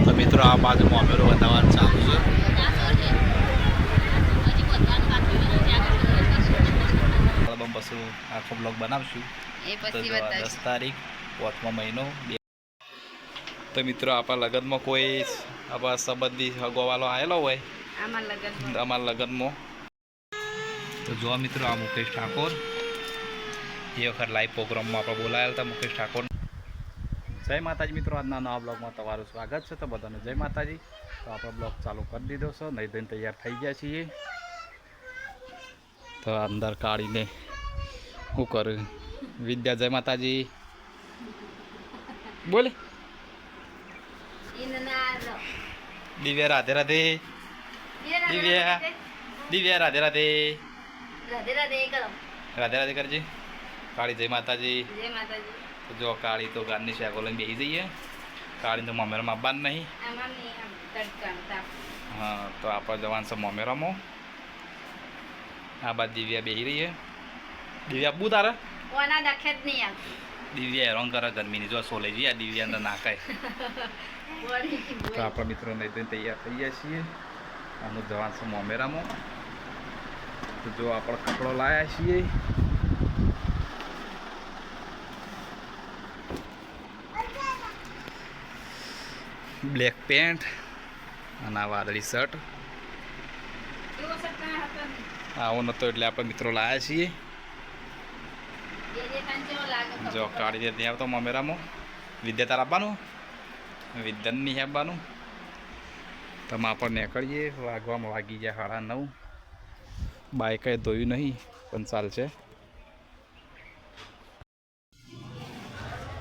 તો મિત્રો આ બાજુમાં અમેરો બતાવવાનું ચાલુ છે. આલ્બમ પછી આખો બ્લોગ બનાવશું. તો 10 તારીખ 5મો મહિનો. તો મિત્રો આપણા લગ્નમાં કોઈ આપણા સંબંધી હગોવાલો આવેલો હોય અમારા લગ્નમાં, તો જો મિત્રો આ મુકેશ ઠાકોર એ વખત લાઈવ પ્રોગ્રામમાં આપણે બોલાયેલા હતા. મુકેશ ઠાકોર, જય માતાજી મિત્રો. આજના નવા બ્લોગમાં તમારું સ્વાગત છે. તો બધાને જય માતાજી. તો આપણે બ્લોગ ચાલુ કરી દીધો છે. નહીં ધોઈને તૈયાર થઈ ગયા છીએ. તો અંદર કાઢીને શું કરું? વિદ્યા જય માતાજી બોલે. દિવ્યા રાધે રાધે. દિવ્યા રાધે રાધે. રાધે રાધે કરજે. કાળી જય માતાજી. તો જો કાળી તો ગારની શાકો લઈને બેસી જઈએ. કાળી તો મમેરામાં આવવાનું નહીં. હા, તો આપણે જવાનું છે મમેરામાં. આ બાદ દિવ્યા બેસી રહીએ. દિવ્યા બુ તારે દિવ્યા હેરાન કરે ગરમીની. જો સોલે જઈએ દિવ્યા અંદર નાખાય. તો આપણા મિત્રો નહીં ધોઈને તૈયાર થઈ ગયા છીએ. આનું જવાનું છે મમેરામાં. તો જો આપણે કપડો લાવ્યા છીએ. બ્લેક પેન્ટ અને આ વાદળી શર્ટ. આવો નતો એટલે આપણે મિત્રો લાવ્યા છીએ. જો કાઢી દે આવતો મમેરામાં. વિદ્યા તાર આપવાનું, વિદ્યાને નહીં આપવાનું. તમે આપણે નીકળીએ. વાગવામાં વાગી ગયા 9:30. બાઇક કંઈ ધોયું નહીં પણ ચાલશે.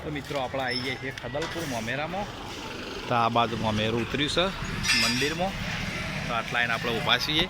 તો મિત્રો આપણે આવી ગયા છીએ ખદલપુર મમેરામાં. તો આ બાજુ મમેરું ઉતર્યું છે મંદિરમાં. તો આટલા એને આપણે ઊભા છીએ.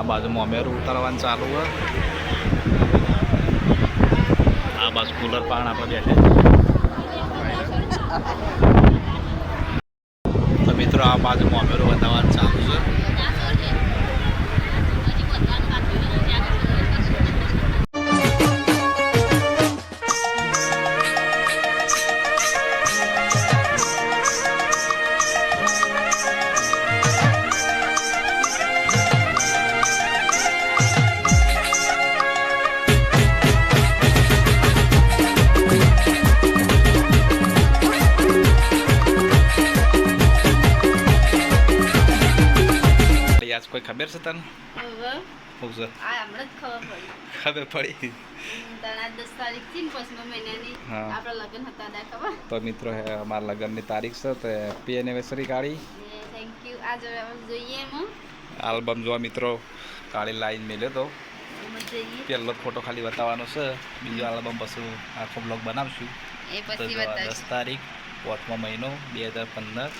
બાજુમાં અમેરું ઉતારવાનું ચાલુ હોય. આ બાજુ કુલર પાણ આપણે બેઠે. તો મિત્રો આ બાજુમાં અમેરું બતાવવાનું ચાલુ છે. કોઈ ખબર છે તને? ખબર પડી. તો મિત્રો અમારા લગ્નની તારીખ છે. તો હેપી એનિવર્સરી કાળી. આલ્બમ જોવા મિત્રો કાળી લાઈન મેલ્યો તો પહેલો ફોટો ખાલી બતાવવાનો છે. બીજો આલ્બમ પછી આખો બ્લોગ બનાવશું. તો 10 તારીખ 5મો મહિનો 2015.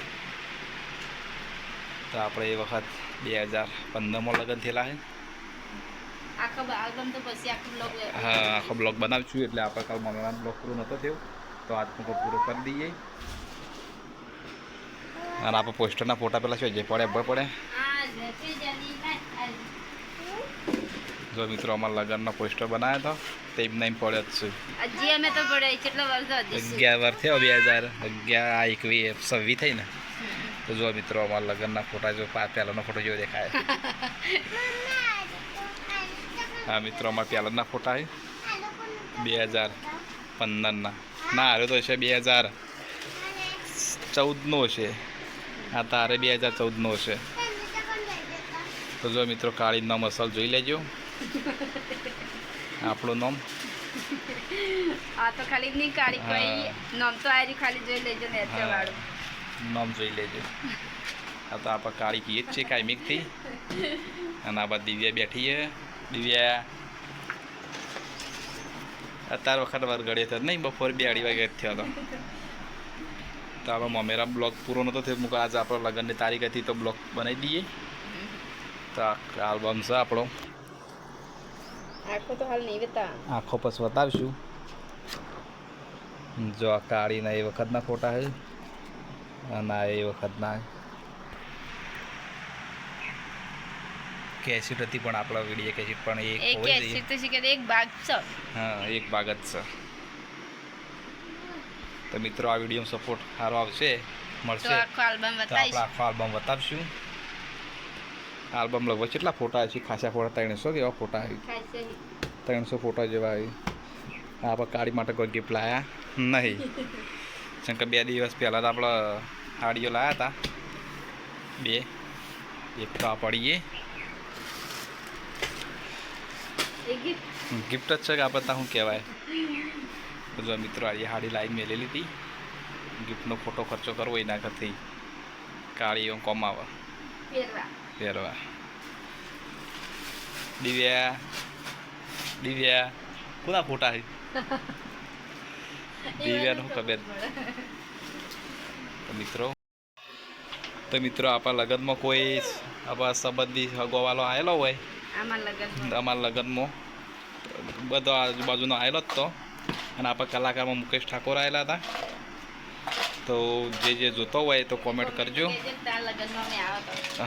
તો આપણે એ વખત 2015માં લગ્ન થયેલા છે. હા આખો બ્લોગ બનાવશું એટલે આપણે કાલ મમ્મીનો બ્લોગ પૂરો નહોતો થયો તો આજનો પૂરો કરી દઈએ. અને આપણે પોસ્ટરના ફોટા પેલા શું જે પડે પડે જો મિત્રો અમારા લગ્નનો પોસ્ટર બનાવ્યો હતો તે એમને એમ પડ્યો જ છે. 11 વાર થયો 2011-21-26 થઈ ને તો જો મિત્રો અમારા લગ્નના ફોટા જો પહેલાંનો ફોટો જેવો દેખાય. હા મિત્રો અમારા પહેલાંના ફોટા છે 2015ના ના હારે તો છે 2014નો છે. આ તારે 2014નો છે. તો જો મિત્રો કાળીનો મસાલો જોઈ લેજો આપણું નામ તો ખાલી નહીં કાળી કોઈ નામ તો આરી ખાલી જોઈ લેજો ને વાળું નામ જોઈ લેજો. આ તો આપણે કાળી કહીએ જ છે કાયમિકથી. અને આ બાદ દિવ્યા બેઠી છે. દિવ્યા અત્યારે વખત વરગડે તો નહીં બપોર 2-2 વાગે થયો હતો તો આપણે મમેરા બ્લોગ પૂરો નહોતો થયો મૂકો આજે આપણો લગ્નની તારીખ હતી તો બ્લોગ બનાવી દઈએ. તો આલ્બમ છે આપણો આખો તો હાલ નહીં બતા આખો પછી બતાવશું. જો આ કાળીના એ વખતના ફોટા છે અને આ એ વખતના કેસેટ હતી પણ આપણા વિડીયો કેસેટ પણ એક ભાગ છે. હા એક ભાગ જ છે. તો મિત્રો આ વિડીયોમાં સપોર્ટ સારો આવશે મળશે તો આપણે આખો આલ્બમ બતાવશું. આલ્બમ લગભગ કેટલા ફોટા છે ખાસા ફોટા 300 જેવા ફોટા છે 300 ફોટા જેવા છે. આપણે કાળી માટે કોઈ ગિફ્ટ લાયા નહીં જેમ કે 2 દિવસ પહેલાં તો આપણે હાડીઓ લાવ્યા હતા 2 એક તો આ પડીએ ગિફ્ટ જ છે કે આપણે ત્યાં શું કહેવાય. જો મિત્રો આ હાડી લાઈન મેલેલી હતી ગિફ્ટનો ફોટો ખર્ચો કરવો એના કરતી કાળીઓ કમાવા પહેરવા. દિવ્યા કોના ફોટા છે દિવ્યાનું ખબર. તો મિત્રો આપણા લગ્નમાં કોઈ આપણા સંબંધી હગોવાલો આવેલો હોય અમારા લગ્નમાં બધો આજુબાજુનો આવેલો જ તો. અને આપણા કલાકારમાં મુકેશ ઠાકોર આવેલા હતા તો જે જોતો હોય તો કોમેન્ટ કરજો.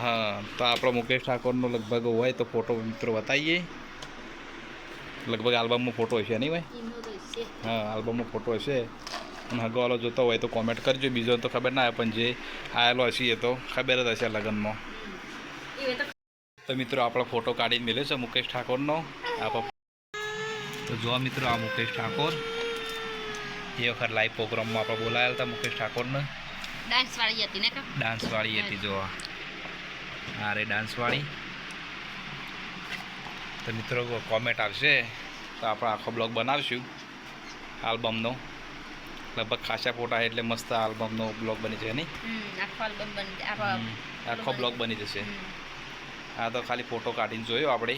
હા તો આપણો મુકેશ ઠાકોરનો લગભગ હોય તો ફોટો મિત્રો બતાવીએ. લગભગ આલ્બમમાં ફોટો હશે નહીં ભાઈ. હા આલ્બમમાં ફોટો હશે અને હગવાલો જોતો હોય તો કોમેન્ટ કરજો. બીજો તો ખબર ના આવે પણ જે આવેલો હશે એ તો ખબર જ હશે લગ્નમાં. તો મિત્રો આપણો ફોટો કાઢીને મેળ્યો છે મુકેશ ઠાકોરનો. તો જો મિત્રો આ મુકેશ ઠાકોર એ વખત લાઈવ પ્રોગ્રામમાં આપણે બોલાયેલા હતા મુકેશ ઠાકોરને. ડાન્સવાળી હતી જો આ રે ડાન્સવાળી. તો મિત્રો કોમેન્ટ આવશે તો આપણે આખો બ્લોગ બનાવશું આલ્બમનો. લગભગ ખાસા ફોટા એટલે મસ્ત આલ્બમનો બ્લોગ બની જશે નહીં આખો બ્લોગ બની જશે. આ તો ખાલી ફોટો કાઢીને જોયો આપણે